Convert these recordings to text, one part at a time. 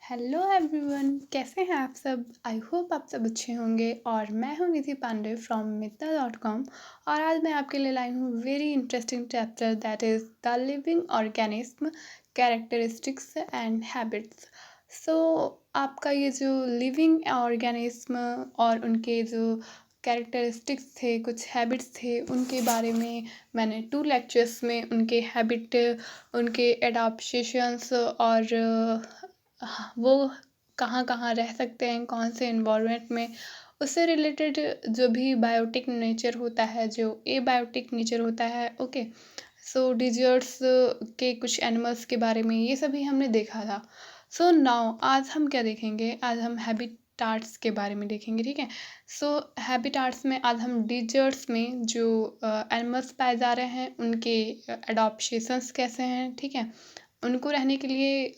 Hello everyone, कैसे हैं आप सब। आई होप आप सब अच्छे होंगे। और मैं हूँ निधि पांडे फ्रॉम मित्ता.com। और आज मैं आपके लिए लाई हूँ very interesting chapter that is the living organism characteristics and habits. So आपका ये जो लिविंग ऑर्गेनिज्म और उनके जो कैरेक्टरिस्टिक्स थे, कुछ हैबिट्स थे, उनके बारे में मैंने 2 लेक्चर्स में उनके हैबिट, उनके एडाप्टेशंस और वो कहाँ कहाँ रह सकते हैं, कौन से इन्वायरमेंट में, उससे रिलेटेड जो भी बायोटिक नेचर होता है, जो एबायोटिक नेचर होता है। ओके, सो डिजर्ट्स के कुछ एनिमल्स के बारे में ये सभी हमने देखा था। सो नाउ आज हम क्या देखेंगे, आज हम हैबिटाट्स के बारे में देखेंगे। ठीक है, सो हैबिटाट्स में आज हम डिजर्ट्स में जो एनिमल्स पाए जा रहे हैं उनके एडॉप्शंस कैसे हैं। ठीक है, उनको रहने के लिए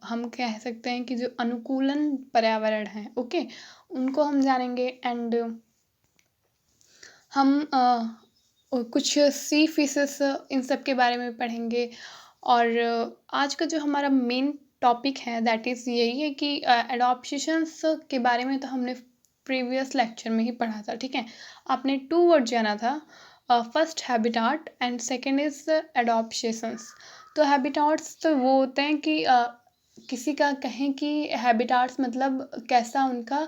हम कह सकते हैं कि जो अनुकूलन पर्यावरण है, ओके, उनको हम जानेंगे। एंड हम कुछ सी फिशेस इन सब के बारे में पढ़ेंगे। और आज का जो हमारा मेन टॉपिक है दैट इज़ यही है कि एडॉप्शंस के बारे में तो हमने प्रीवियस लेक्चर में ही पढ़ा था। ठीक है, आपने 2 वर्ड जाना था, first habitat and second is adaptations. तो हैबिटाट्स तो वो होते हैं कि किसी का कहें कि हैबिटाट्स मतलब कैसा उनका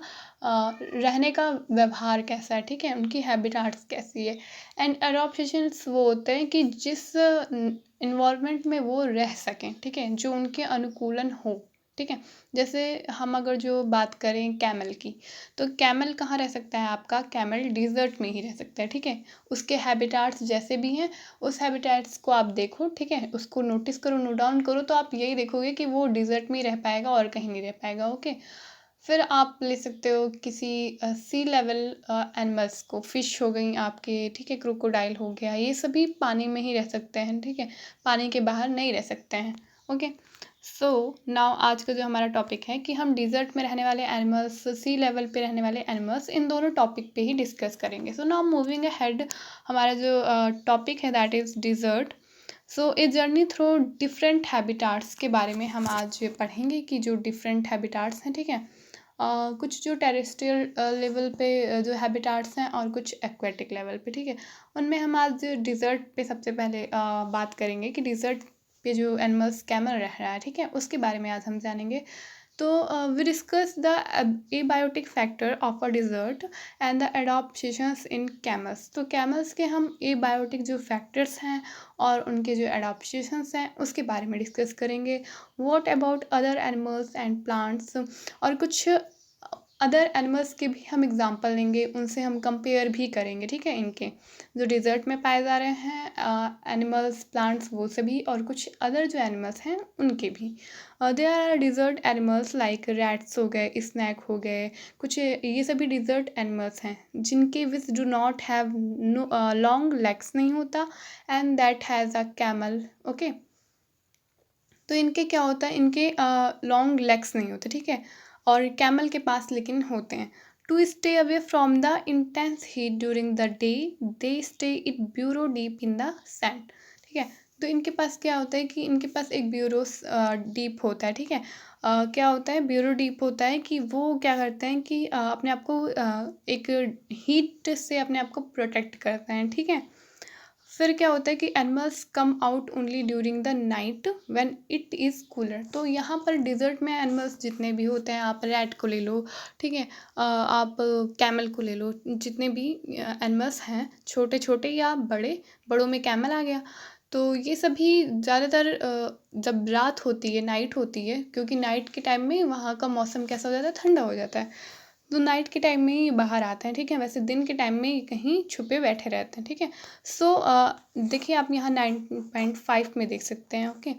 रहने का व्यवहार कैसा है। ठीक है, उनकी हैबिटाट्स कैसी है। एंड एडॉप्शंस वो होते हैं कि जिस इन्वायरमेंट में वो रह सकें। ठीक है, जो उनके अनुकूलन हो। ठीक है, जैसे हम अगर जो बात करें कैमल की, तो कैमल कहाँ रह सकता है, आपका कैमल डिज़र्ट में ही रह सकता है। ठीक है, उसके हैबिटाट्स जैसे भी हैं, उस हैबिटेट्स को आप देखो। ठीक है, उसको नोटिस करो, नोट डाउन करो, तो आप यही देखोगे कि वो डिज़र्ट में ही रह पाएगा और कहीं नहीं रह पाएगा। ओके, फिर आप ले सकते हो किसी सी लेवल एनिमल्स को, फिश हो गई आपके। ठीक है, क्रोकोडाइल हो गया, ये सभी पानी में ही रह सकते हैं। ठीक है, पानी के बाहर नहीं रह सकते हैं। ओके, सो नाउ आज का जो हमारा टॉपिक है कि हम डिज़र्ट में रहने वाले एनिमल्स, सी लेवल पे रहने वाले एनिमल्स, इन दोनों टॉपिक पे ही डिस्कस करेंगे। सो नाउ मूविंग अहेड, हमारा जो टॉपिक है that is desert. So a journey through different habitats के बारे में हम आज पढ़ेंगे कि जो डिफरेंट हैबिटाट्स हैं। ठीक है, कुछ जो टेरेस्ट्रियल लेवल पे जो हैबिटाट्स हैं और कुछ एक्वेटिक लेवल पे। ठीक है, उनमें हम आज डिज़र्ट पे सबसे पहले बात करेंगे कि डिज़र्ट पे जो एनिमल्स कैमल रह रहा है। ठीक है, उसके बारे में आज हम जानेंगे। तो we discuss the abiotic factor of a desert and the adaptations in camels. तो कैमल्स के हम एबायोटिक जो फैक्टर्स हैं और उनके जो एडॉप्शंस हैं उसके बारे में डिस्कस करेंगे। What about other animals and plants, और कुछ अदर एनिमल्स के भी हम एग्जांपल लेंगे, उनसे हम कंपेयर भी करेंगे। ठीक है, इनके जो डिज़र्ट में पाए जा रहे हैं एनिमल्स, प्लांट्स, वो सभी, और कुछ अदर जो एनिमल्स हैं उनके भी। There are desert animals like rats हो गए, स्नैक हो गए, कुछ ये सभी डिज़र्ट एनिमल्स हैं जिनके which do not have long legs नहीं होता and that has a camel. Okay, तो इनके क्या होता है, इनके लॉन्ग लेग्स नहीं होते। ठीक है, और कैमल के पास लेकिन होते हैं। To stay away from the intense heat during the day they stay it burrow deep in the sand. ठीक है, तो इनके पास क्या होता है कि इनके पास एक ब्यूरो डीप होता है। ठीक है, क्या होता है, ब्यूरो डीप होता है कि वो क्या करते हैं कि अपने आप को एक हीट से अपने आप को प्रोटेक्ट करते हैं। ठीक है, फिर क्या होता है कि animals come out only during the night when it is cooler. तो यहाँ पर डिज़र्ट में एनिमल्स जितने भी होते हैं, आप रैट को ले लो। ठीक है, आप कैमल को ले लो, जितने भी एनिमल्स हैं, छोटे छोटे या बड़े, बड़ों में कैमल आ गया। तो ये सभी ज़्यादातर जब रात होती है, नाइट होती है, क्योंकि नाइट के टाइम में वहाँ का मौसम कैसा हो जाता है, ठंडा हो जाता है, तो नाइट के टाइम में ही बाहर आते हैं। ठीक है, वैसे दिन के टाइम में कहीं छुपे बैठे रहते हैं। ठीक है, सो देखिए आप यहाँ 9.5 में देख सकते हैं। ओके,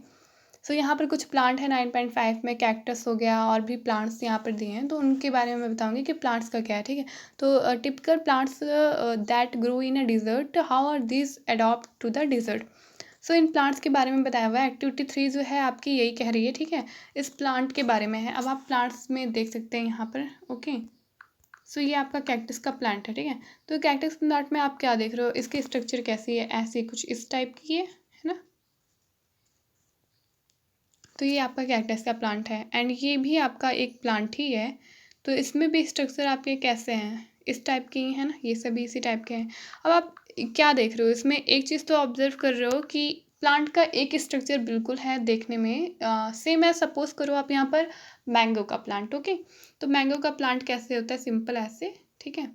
सो यहाँ पर कुछ प्लांट है 9.5 में, कैक्टस हो गया, और भी प्लांट्स यहाँ पर दिए हैं, तो उनके बारे में मैं बताऊँगी कि प्लांट्स का क्या है। ठीक है, तो typical plants that grow in a desert, how are this adopt to the desert. So in plants के बारे में बताया हुआ है। एक्टिविटी 3 जो है आपकी यही कह रही है। ठीक है, इस प्लांट के बारे में है। अब आप प्लांट्स में देख सकते हैं यहाँ पर। ओके, सो ये आपका कैक्टस का प्लांट है। ठीक है, तो कैक्टस प्लांट में आप क्या देख रहे हो, इसकी स्ट्रक्चर कैसी है, ऐसी कुछ इस टाइप की है ना। तो ये आपका कैक्टस का प्लांट है एंड ये भी आपका एक प्लांट ही है। तो इसमें भी स्ट्रक्चर आपके कैसे हैं, इस टाइप के ही है ना, ये सभी इसी टाइप के हैं। अब आप क्या देख रहे हो इसमें, एक चीज़ तो ऑब्जर्व कर रहे हो कि प्लांट का एक स्ट्रक्चर बिल्कुल है देखने में सेम है। सपोज करो आप यहाँ पर मैंगो का प्लांट, ओके। तो मैंगो का प्लांट कैसे होता है, सिंपल ऐसे, ठीक है।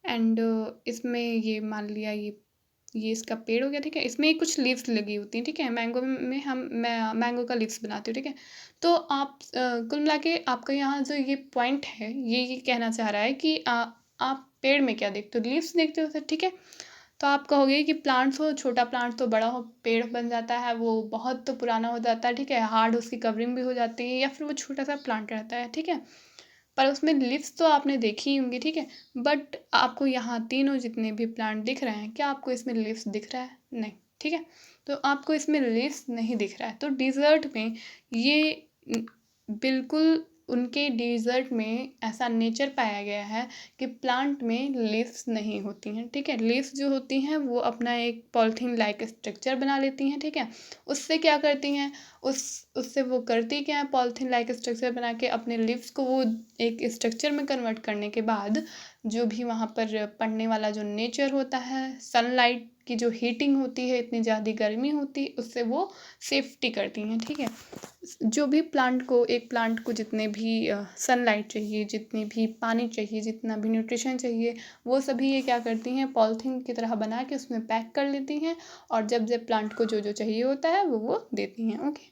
एंड इसमें ये मान लिया ये इसका पेड़ हो गया, ठीक है। इसमें कुछ लीव्स लगी होती हैं, ठीक है। मैंगो में मैं मैंगो का लीव्स बनाती हूँ, ठीक है। तो आप कुल मिला के आपका यहाँ जो ये पॉइंट है ये कहना चाह रहा है कि आप पेड़ में क्या देखते हो, लीव्स देखते हो सर, ठीक है। तो आप कहोगे कि प्लांट्स हो, छोटा प्लांट तो बड़ा हो पेड़ बन जाता है, वो बहुत तो पुराना हो जाता है, ठीक है, हार्ड उसकी कवरिंग भी हो जाती है, या फिर वो छोटा सा प्लांट रहता है, ठीक है। पर उसमें लीव्स तो आपने देखी ही होंगी, ठीक है। बट आपको यहाँ तीनों जितने भी प्लांट दिख रहे हैं, क्या आपको इसमें लीव्स दिख रहा है, नहीं, ठीक है। तो आपको इसमें लीव्स नहीं दिख रहा है। तो डिज़र्ट में ये बिल्कुल उनके डिज़र्ट में ऐसा नेचर पाया गया है कि प्लांट में लीव्स नहीं होती हैं, ठीक है। लीव्स जो होती हैं वो अपना एक पॉलिथीन लाइक स्ट्रक्चर बना लेती हैं, ठीक है। उससे क्या करती हैं, उससे वो करती क्या है, पॉलिथीन लाइक स्ट्रक्चर बना के अपने लीव्स को वो एक स्ट्रक्चर में कन्वर्ट करने के बाद जो भी वहाँ पर पड़ने वाला जो नेचर होता है, सनलाइट की जो हीटिंग होती है, इतनी ज़्यादा गर्मी होती है, उससे वो सेफ्टी करती हैं, ठीक है। जो भी प्लांट को, एक प्लांट को जितने भी सनलाइट चाहिए, जितनी भी पानी चाहिए, जितना भी न्यूट्रिशन चाहिए, वो सभी ये क्या करती हैं, पॉलिथीन की तरह बना के उसमें पैक कर लेती हैं, और जब जब प्लांट को जो जो चाहिए होता है वो देती हैं, ओके।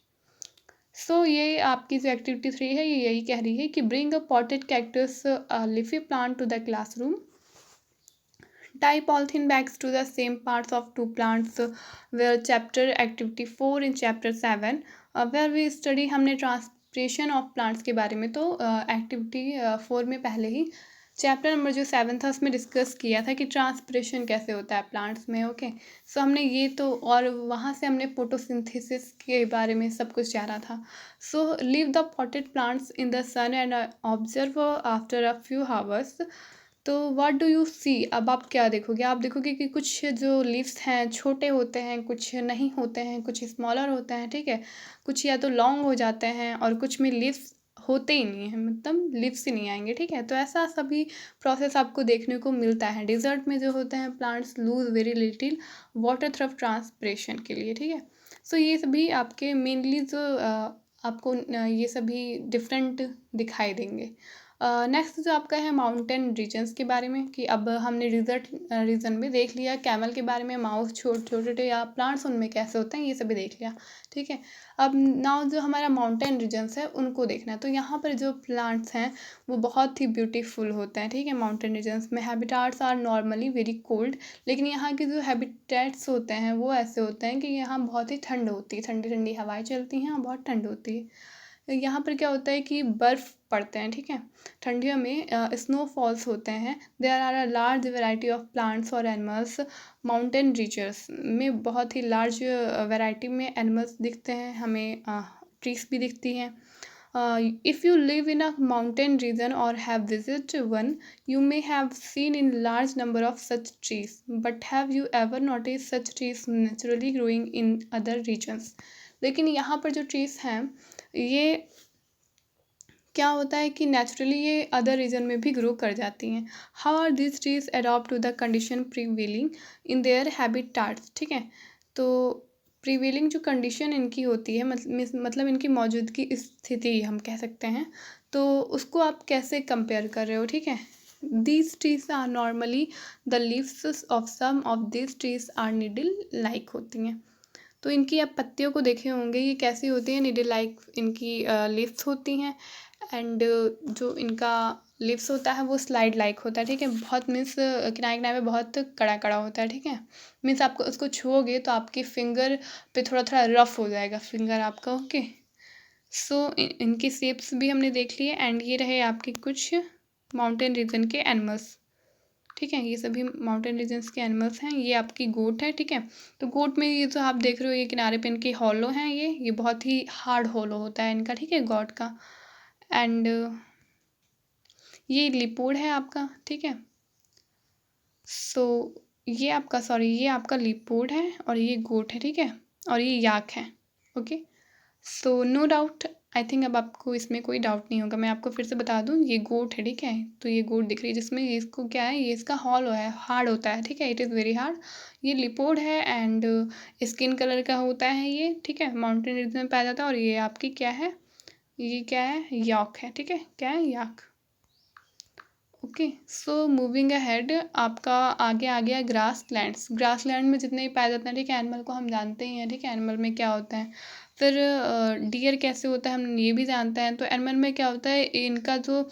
सो ये आपकी जो एक्टिविटी 3 है ये यही कह रही है कि bring a potted cactus leafy plant to the classroom, tie polythene bags to the same parts of two plants, where chapter activity 4 in chapter 7 where we study, हमने ट्रांसप्रेशन ऑफ प्लांट्स के बारे में, तो एक्टिविटी 4 में पहले ही chapter number जो 7 था उसमें डिस्कस किया था कि ट्रांसप्रेशन कैसे होता है प्लांट्स में, ओके। सो हमने ये तो, और वहाँ से हमने फोटोसिंथेसिस के बारे में सब कुछ जाना था। So leave the potted plants in the sun and observe after a few hours. तो व्हाट डू यू सी, अब आप क्या देखोगे, आप देखोगे कि कुछ जो लीव्स हैं छोटे होते हैं, कुछ नहीं होते हैं, कुछ स्मॉलर होते हैं, ठीक है। कुछ या तो लॉन्ग हो जाते हैं और कुछ में लीव्स होते ही नहीं हैं, मतलब लीव्स ही नहीं आएंगे, ठीक है। तो ऐसा सभी प्रोसेस आपको देखने को मिलता है। डिजर्ट में जो होते हैं plants lose very little water through transpiration के लिए, ठीक है। सो ये सभी आपके मेनली जो आपको ये सभी डिफरेंट दिखाई देंगे। नेक्स्ट जो आपका है माउंटेन रीजन्स के बारे में, कि अब हमने रिजर्ट रीजन में देख लिया कैमल के बारे में, माउस छोटे छोटे या प्लांट्स उनमें कैसे होते हैं ये सभी देख लिया, ठीक है। अब नाउ जो हमारा माउंटेन रीजन्स है उनको देखना है। तो यहाँ पर जो प्लांट्स हैं वो बहुत ही ब्यूटीफुल होते हैं, ठीक है। माउंटेन रीजन्स में habitats are normally very cold, लेकिन यहाँ के जो हैबिटेट्स होते हैं वो ऐसे होते हैं कि यहाँ बहुत ही ठंड होती है, ठंडी ठंडी हवाएं चलती हैं और बहुत ठंड होती है। यहाँ पर क्या होता है कि बर्फ़ पड़ते हैं, ठीक है। ठंडियों में स्नोफॉल्स होते हैं। There are a large variety of plants और एनिमल्स माउंटेन रीजर्स में, बहुत ही लार्ज वैरायटी में एनिमल्स दिखते हैं हमें, ट्रीज भी दिखती हैं। If you live in a mountain region और have visit one, you may have seen in large number of such trees, but have you ever noticed such trees naturally growing in other regions? लेकिन यहाँ पर जो trees हैं ये क्या होता है कि नेचुरली ये अदर रीजन में भी ग्रो कर जाती हैं। How are this trees adopt to the condition prevailing in their habitats, ठीक है। तो प्रीवेलिंग जो कंडीशन इनकी होती है, मतलब इनकी मौजूदगी स्थिति हम कह सकते हैं, तो उसको आप कैसे कंपेयर कर रहे हो, ठीक है। These trees are normally the leaves of some of this trees are needle like होती हैं। तो इनकी आप पत्तियों को देखे होंगे, ये कैसी होती है, नीडल लाइक इनकी लीव्स होती हैं। एंड जो इनका लिप्स होता है वो स्लाइड लाइक होता है, ठीक है। बहुत मीन्स किनारे किनारे में बहुत कड़ा कड़ा होता है, ठीक है। मीन्स आपको उसको छुओगे तो आपकी फिंगर पे थोड़ा थोड़ा रफ हो जाएगा फिंगर आपका, ओके। सो इनकी शेप्स भी हमने देख लिए, एंड ये रहे आपके कुछ माउंटेन रीजन के एनिमल्स, ठीक है। ये सभी माउंटेन रीजन्स के एनिमल्स हैं। ये आपकी गोट है, ठीक है। तो गोट में ये जो आप देख रहे हो ये किनारे पे इनके हॉलो हैं, ये बहुत ही हार्ड हॉलो होता है इनका, ठीक है, गॉड का। एंड ये लिपोड है आपका, ठीक है। सो ये आपका लिपोड है और ये गोट है, ठीक है, और ये याक है, okay. So no doubt, I think अब आपको इसमें कोई डाउट नहीं होगा। मैं आपको फिर से बता दूँ, ये गोट है, ठीक है। तो ये गोट दिख रही है जिसमें इसको क्या है, ये इसका हॉल है, हार्ड होता है, ठीक है, इट इज़ वेरी हार्ड। ये लिपोड है एंड स्किन कलर का होता है ये, ठीक है, माउंटेन रीजन में पाया जाता है। और ये आपकी क्या है, ये क्या है, याक है, ठीक है, क्या है, याक। ओके, सो मूविंग अहेड, आपका आगे आ गया ग्रास लैंड्स। ग्रास लैंड में जितने भी पाए जाते हैं, ठीक है, एनिमल को हम जानते ही हैं, ठीक है, एनिमल में क्या होता है। फिर डियर कैसे होता है हम ये भी जानते हैं। तो एनिमल में क्या होता है, इनका जो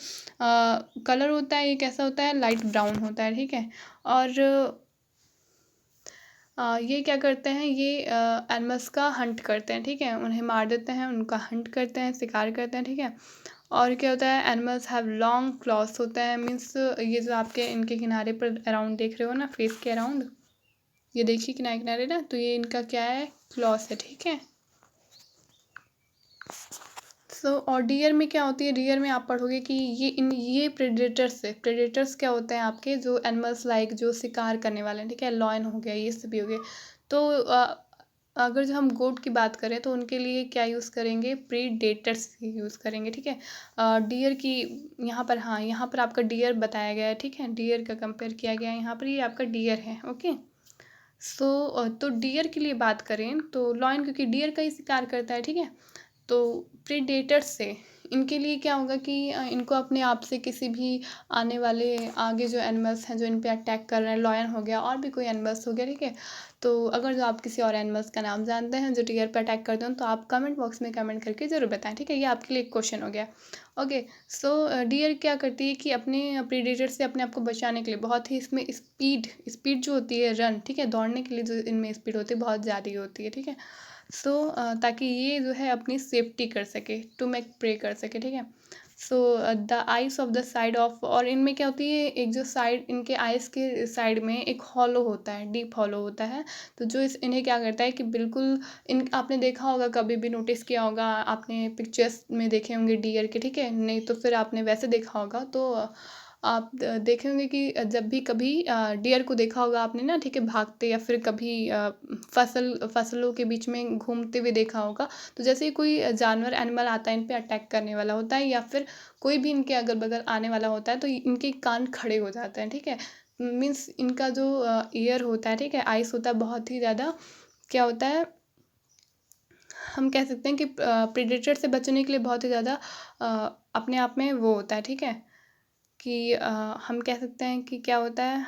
कलर होता है ये कैसा होता है, लाइट ब्राउन होता है, ठीक है। और ये क्या करते हैं, ये एनिमल्स का हंट करते हैं, ठीक है, उन्हें मार देते हैं, उनका हंट करते हैं, शिकार करते हैं, ठीक है। और क्या होता है, एनिमल्स हैव लॉन्ग क्लॉस होता है, मीन्स ये जो आपके इनके किनारे पर अराउंड देख रहे हो ना, फेस के अराउंड, ये देखिए किनारे किनारे ना, तो ये इनका क्या है, क्लॉस है, ठीक है। सो और डियर में क्या होती है, डियर में आप पढ़ोगे कि ये प्रेडेटर्स है। प्रेडेटर्स क्या होते हैं आपके, जो एनिमल्स लाइक जो शिकार करने वाले हैं, ठीक है, लॉयन हो गया, ये सभी हो गए। तो अगर जो हम गोट की बात करें तो उनके लिए क्या यूज़ करेंगे, प्रीडेटर्स यूज़ करेंगे, ठीक है। डियर की यहाँ पर, हाँ, यहाँ पर आपका डियर बताया गया है, ठीक है, डियर का कंपेयर किया गया है यहाँ पर, ये आपका डियर है, ओके। सो तो डियर के लिए बात करें तो लॉयन, क्योंकि डियर का ही शिकार करता है, ठीक है। तो प्रीडेटर्स से इनके लिए क्या होगा कि इनको अपने आप से किसी भी आने वाले आगे जो एनिमल्स हैं जो इन पे अटैक कर रहे हैं, लॉयन हो गया और भी कोई एनिमल्स हो गया, ठीक है। तो अगर जो आप किसी और एनिमल्स का नाम जानते हैं जो डियर पे अटैक करते हैं तो आप कमेंट बॉक्स में कमेंट करके ज़रूर बताएं, ठीक है, ये आपके लिए एक क्वेश्चन हो गया। ओके, सो डियर क्या करती है कि अपने प्रीडेटर से अपने आप को बचाने के लिए बहुत ही इसमें स्पीड स्पीड जो होती है, रन, ठीक है, दौड़ने के लिए जो इनमें स्पीड होती है बहुत ज़्यादा ही होती है, ठीक है। सो ताकि ये जो है अपनी सेफ्टी कर सके, टू मेक प्रे कर सके, ठीक है। So the ice of the side of, और इनमें क्या होती है, एक जो साइड इनके आइस के साइड में एक हॉलो होता है, डीप हॉलो होता है। तो जो इन्हें क्या करता है कि बिल्कुल इन, आपने देखा होगा, कभी भी नोटिस किया होगा, आपने पिक्चर्स में देखे होंगे डियर के, ठीक है, नहीं तो फिर आपने वैसे देखा होगा। तो आप देखे होंगे कि जब भी कभी डियर को देखा होगा आपने ना, ठीक है, भागते, या फिर कभी फसलों के बीच में घूमते हुए देखा होगा। तो जैसे ही कोई जानवर एनिमल आता है इन पे अटैक करने वाला होता है, या फिर कोई भी इनके अगल बगल आने वाला होता है, तो इनके कान खड़े हो जाते हैं, ठीक है। मीन्स इनका जो ईयर होता है, ठीक है, आइस होता है, बहुत ही ज़्यादा क्या होता है, हम कह सकते हैं कि प्रेडेटर से बचने के लिए बहुत ही ज़्यादा अपने आप में वो होता है, ठीक है, कि हम कह सकते हैं कि क्या होता है,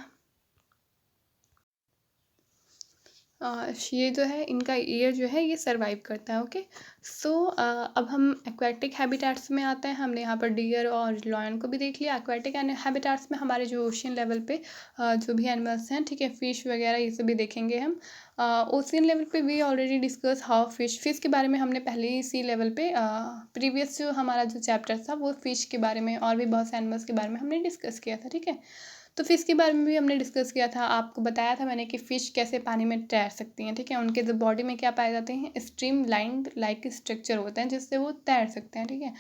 ये जो है इनका ईयर जो है ये सरवाइव करता है, ओके। सो अब हम एक्वेटिक हैबिटेट्स में आते हैं। हमने यहाँ पर डियर और लॉयन को भी देख लिया। एक्वेटिक हैबिटेट्स में हमारे जो ओशियन लेवल पे जो भी एनिमल्स हैं, ठीक है, फिश वगैरह ये सभी देखेंगे हम। ओशियन लेवल पे we already discuss how fish के बारे में हमने पहले ही सी लेवल पे प्रीवियस जो हमारा जो चैप्टर था वो फिश के बारे में और भी बहुत से एनिमल्स के बारे में हमने डिस्कस किया था, ठीक है। तो फ़िश के बारे में भी हमने डिस्कस किया था, आपको बताया था मैंने कि फ़िश कैसे पानी में तैर सकती हैं, ठीक है। उनके जो बॉडी में क्या पाए जाते हैं, स्ट्रीम लाइन्ड लाइक स्ट्रक्चर होते हैं जिससे वो तैर सकते हैं, ठीक है।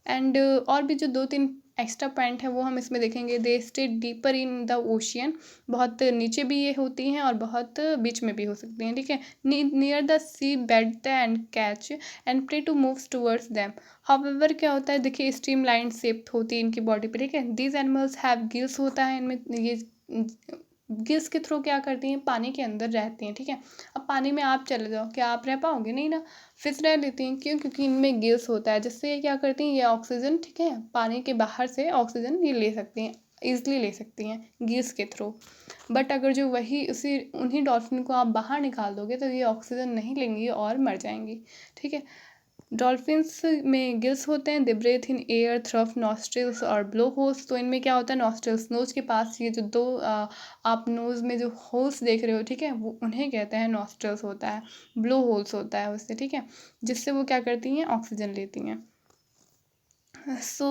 एंड और भी जो 2-3 एक्स्ट्रा पॉइंट है वो हम इसमें देखेंगे। They stay deeper in the ocean, बहुत नीचे भी ये होती हैं और बहुत बीच में भी हो सकती हैं, ठीक है। Near the sea bed and catch and prey to moves towards them. However क्या होता है, देखिए स्ट्रीम लाइन शेप होती है इनकी बॉडी पे, ठीक है। दीज एनिमल्स हैव गिल्स होता है इनमें, ये गिल्स के थ्रू क्या करती हैं, पानी के अंदर रहती हैं, ठीक है। अब पानी में आप चले जाओ, क्या आप रह पाओगे, नहीं ना। फिश रह लेती हैं, क्यों, क्योंकि इनमें गिल्स होता है जिससे ये क्या करती हैं, ये ऑक्सीजन, ठीक है, पानी के बाहर से ऑक्सीजन ये ले सकती हैं, ईजिली ले सकती हैं गिल्स के थ्रू। बट अगर जो वही उसी उन्हीं डॉल्फिन को आप बाहर निकाल दोगे तो ये ऑक्सीजन नहीं लेंगी और मर जाएंगी, ठीक है। डॉल्फिन्स में गिल्स होते हैं, they breathe in air through nostrils और ब्लो होल्स। तो इनमें क्या होता है, नॉस्ट्रिल्स, नोज के पास ये जो दो आप नोज में जो होल्स देख रहे हो, ठीक है, वो उन्हें कहते हैं नॉस्ट्रिल्स होता है, ब्लो होल्स होता है उससे, ठीक है, जिससे वो क्या करती हैं, ऑक्सीजन लेती हैं। सो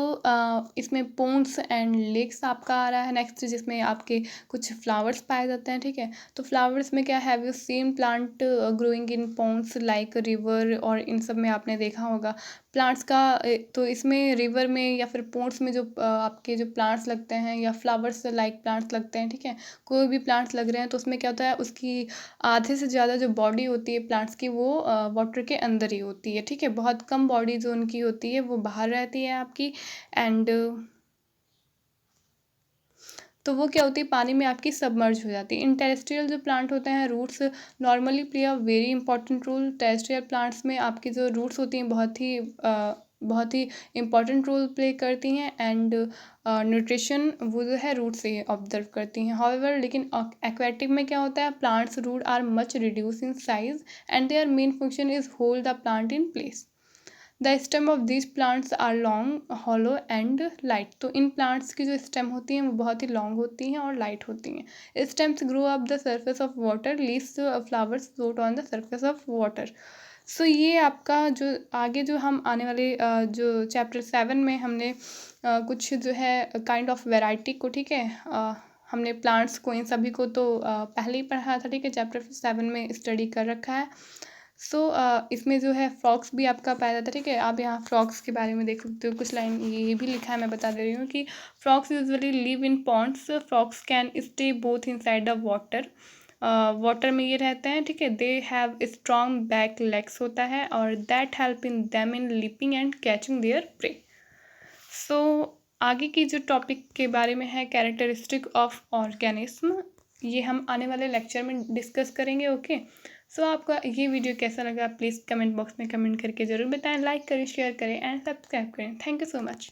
इसमें पोन्स एंड लेक्स आपका आ रहा है नेक्स्ट, जिसमें आपके कुछ फ्लावर्स पाए जाते हैं, ठीक है। तो फ्लावर्स में क्या, have you seen plant growing in ponds like river, और इन सब में आपने देखा होगा प्लांट्स का। तो इसमें रिवर में या फिर पोन्स में जो आपके जो प्लांट्स लगते हैं या फ्लावर्स लाइक प्लांट्स लगते हैं, ठीक है, कोई भी प्लांट्स लग रहे हैं तो उसमें क्या होता है, उसकी आधे से ज़्यादा जो बॉडी होती है प्लांट्स की वो वाटर के अंदर ही होती है, ठीक है। बहुत कम बॉडी जो उनकी होती है वो बाहर रहती है आपकी। एंड तो वो क्या होती है, पानी में आपकी सबमर्ज हो जाती है। इन टेरेस्ट्रियल जो प्लांट होते हैं, roots normally play a very important role. Terrestrial plants में आपकी जो रूट्स होती हैं बहुत ही इंपॉर्टेंट रोल प्ले करती हैं। एंड न्यूट्रिशन वो जो है रूट से ऑब्जर्व करती हैं। हाउएवर लेकिन एक्वेटिक में क्या होता है, plants root are much reduce in size and their main function is hold the plant in place. The stem of this plants are long, hollow and light. तो इन प्लांट्स की जो स्टेम होती हैं वो बहुत ही लॉन्ग होती हैं और लाइट होती हैं। Stems grow up the surface of water, leaves flowers float on the surface of water. So ये आपका जो आगे जो हम आने वाले जो चैप्टर 7 में हमने कुछ जो है काइंड ऑफ वेराइटी को, ठीक है, हमने प्लांट्स को इन सभी को तो पहले ही पढ़ा था, ठीक है, चैप्टर 7 में स्टडी कर रखा है। सो इसमें जो है फ्रॉक्स भी आपका पाया जाता है, ठीक है। आप यहाँ फ्रॉक्स के बारे में देख सकते हो, कुछ लाइन ये भी लिखा है, मैं बता दे रही हूँ कि frogs usually live in ponds, frogs can stay both inside the water, water में ये रहते हैं, ठीक है। They have strong back legs होता है और that help in them in leaping and catching their prey. So आगे की जो टॉपिक के बारे में है, कैरेक्टरिस्टिक ऑफ ऑर्गेनिज्म, ये हम आने वाले लेक्चर में डिस्कस करेंगे, ओके। सो आपका ये वीडियो कैसा लगा प्लीज़ कमेंट बॉक्स में कमेंट करके ज़रूर बताएं। लाइक करें, शेयर करें एंड सब्सक्राइब करें। Thank you so much.